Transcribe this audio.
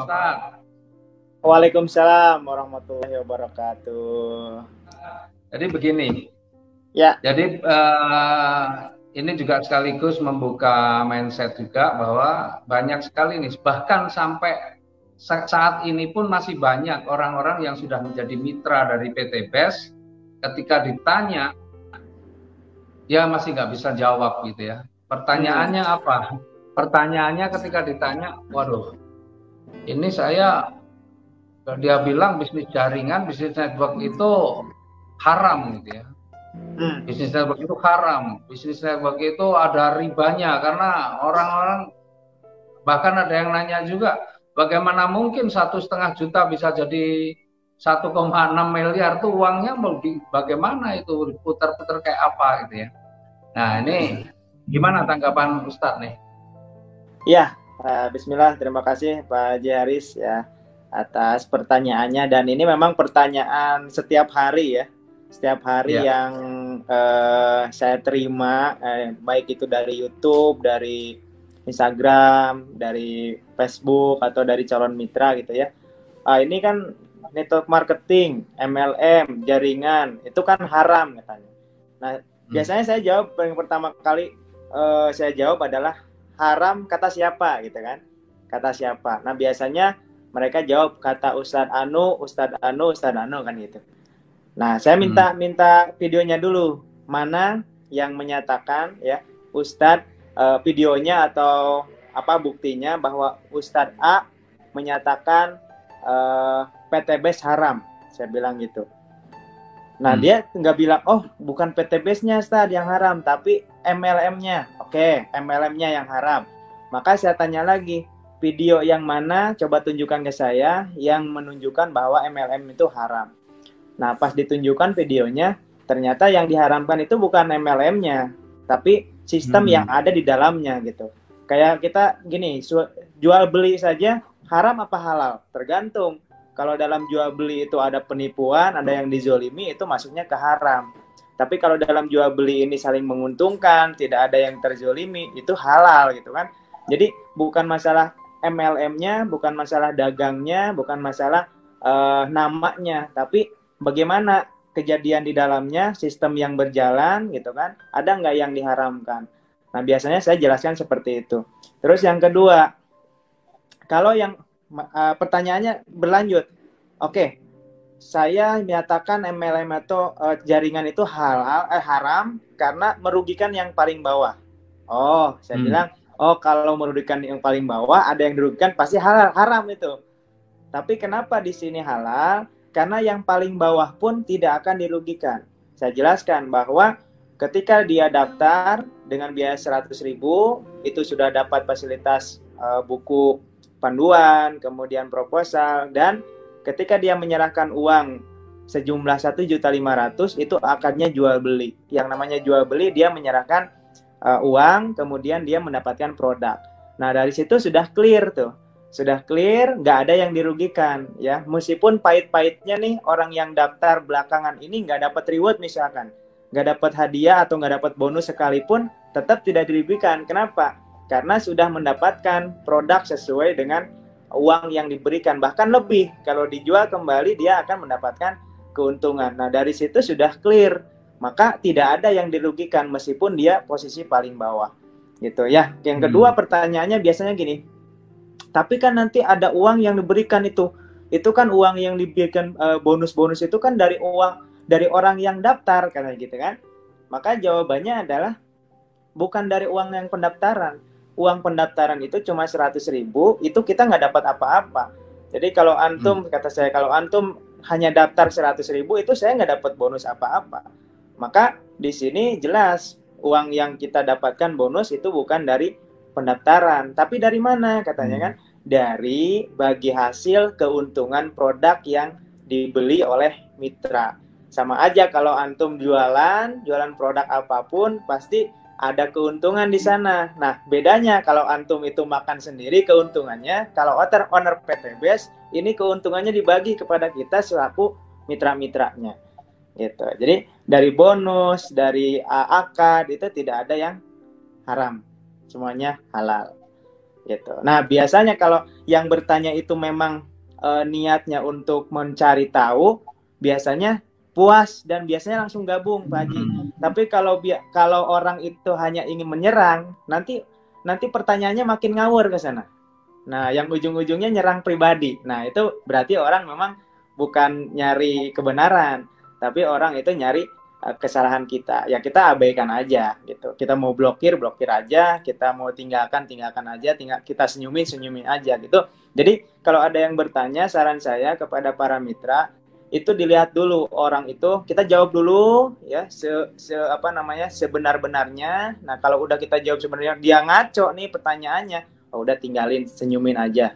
Ustaz. Waalaikumsalam warahmatullahi wabarakatuh. Jadi begini, Ya. jadi ini juga sekaligus membuka mindset juga bahwa banyak sekali nih, bahkan sampai saat ini pun masih banyak orang-orang yang sudah menjadi mitra dari PT BES, ketika ditanya, dia masih nggak bisa jawab gitu ya. Pertanyaannya apa? Pertanyaannya ketika ditanya, waduh, ini dia bilang bisnis jaringan, bisnis network itu haram gitu ya. Bisnis network itu haram, bisnis network itu ada ribanya karena orang-orang, bahkan ada yang nanya juga, bagaimana mungkin 1,5 juta bisa jadi 1,6 miliar tuh uangnya bagaimana itu putar-putar kayak apa gitu ya. Nah ini gimana tanggapan Ustadz nih? Ya, Bismillah, terima kasih Pak Haji Haris ya atas pertanyaannya, dan ini memang pertanyaan setiap hari ya. Setiap hari yang saya terima, baik itu dari YouTube, dari Instagram, dari Facebook, atau dari calon mitra gitu ya. Ini kan network marketing, MLM, jaringan, itu kan haram katanya. Nah, biasanya saya jawab, yang pertama kali saya jawab adalah haram kata siapa gitu kan. Kata siapa. Nah, biasanya mereka jawab kata Ustadz Anu, Ustadz Anu, Ustadz Anu kan gitu. Nah, saya minta videonya dulu. Mana yang menyatakan ya Ustadz, videonya atau apa buktinya bahwa Ustadz A menyatakan PT BES haram. Saya bilang gitu. Nah, dia nggak bilang, oh bukan PT BES-nya Ustadz yang haram, tapi MLM-nya. Oke, MLM-nya yang haram. Maka saya tanya lagi, video yang mana coba tunjukkan ke saya yang menunjukkan bahwa MLM itu haram. Nah, pas ditunjukkan videonya, ternyata yang diharamkan itu bukan MLM-nya, tapi sistem yang ada di dalamnya gitu. Kayak kita gini, jual beli saja haram apa halal? Tergantung. Kalau dalam jual beli itu ada penipuan, ada yang dizolimi, itu masuknya ke haram. Tapi kalau dalam jual beli ini saling menguntungkan, tidak ada yang terzolimi, itu halal gitu kan. Jadi bukan masalah MLM-nya, bukan masalah dagangnya, bukan masalah namanya, tapi bagaimana kejadian di dalamnya, sistem yang berjalan gitu kan, ada nggak yang diharamkan. Nah, biasanya saya jelaskan seperti itu. Terus yang kedua, kalau yang pertanyaannya berlanjut, oke, saya menyatakan MLM atau jaringan itu haram karena merugikan yang paling bawah. Oh, saya bilang, oh kalau merugikan yang paling bawah, ada yang dirugikan pasti haram itu. Tapi kenapa di sini halal? Karena yang paling bawah pun tidak akan dirugikan. Saya jelaskan bahwa ketika dia daftar dengan biaya 100.000, itu sudah dapat fasilitas buku panduan, kemudian proposal, dan ketika dia menyerahkan uang sejumlah 1.500.000, itu akadnya jual beli. Yang namanya jual beli, dia menyerahkan uang, kemudian dia mendapatkan produk. Nah, dari situ sudah clear tuh. Sudah clear, nggak ada yang dirugikan ya. Meskipun pahit-pahitnya nih orang yang daftar belakangan ini nggak dapat reward misalkan, nggak dapat hadiah atau nggak dapat bonus sekalipun, tetap tidak dirugikan. Kenapa? Karena sudah mendapatkan produk sesuai dengan uang yang diberikan, bahkan lebih. Kalau dijual kembali dia akan mendapatkan keuntungan. Nah, dari situ sudah clear, maka tidak ada yang dirugikan meskipun dia posisi paling bawah gitu ya. Yang kedua pertanyaannya biasanya gini, tapi kan nanti ada uang yang diberikan itu kan uang yang diberikan, bonus-bonus itu kan dari orang yang daftar katanya gitu kan. Maka jawabannya adalah bukan dari uang yang pendaftaran. Uang pendaftaran itu cuma 100.000, itu kita nggak dapat apa-apa. Jadi kalau antum, kata saya, kalau antum hanya daftar 100.000, itu saya nggak dapat bonus apa-apa. Maka di sini jelas uang yang kita dapatkan bonus itu bukan dari pendaftaran, tapi dari mana katanya kan? Dari bagi hasil keuntungan produk yang dibeli oleh mitra. Sama aja kalau antum jualan produk apapun pasti ada keuntungan di sana. Nah, bedanya kalau antum itu makan sendiri keuntungannya, kalau owner PT BES ini keuntungannya dibagi kepada kita selaku mitra-mitranya. Gitu. Jadi dari bonus, dari akad itu tidak ada yang haram. Semuanya halal. gitu. Nah, biasanya kalau yang bertanya itu memang niatnya untuk mencari tahu, biasanya puas dan biasanya langsung gabung, Pak Haji. Tapi kalau orang itu hanya ingin menyerang, nanti pertanyaannya makin ngawur ke sana. Nah, yang ujung-ujungnya nyerang pribadi. Nah, itu berarti orang memang bukan nyari kebenaran, tapi orang itu nyari kesalahan kita. Ya kita abaikan aja gitu. Kita mau blokir, blokir aja. Kita mau tinggalkan, tinggalkan aja. Kita senyumin, senyumin aja gitu. Jadi kalau ada yang bertanya, saran saya kepada para mitra itu dilihat dulu orang itu, kita jawab dulu ya sebenar-benarnya. Nah, kalau udah kita jawab sebenarnya dia ngaco nih pertanyaannya, oh, udah tinggalin, senyumin aja.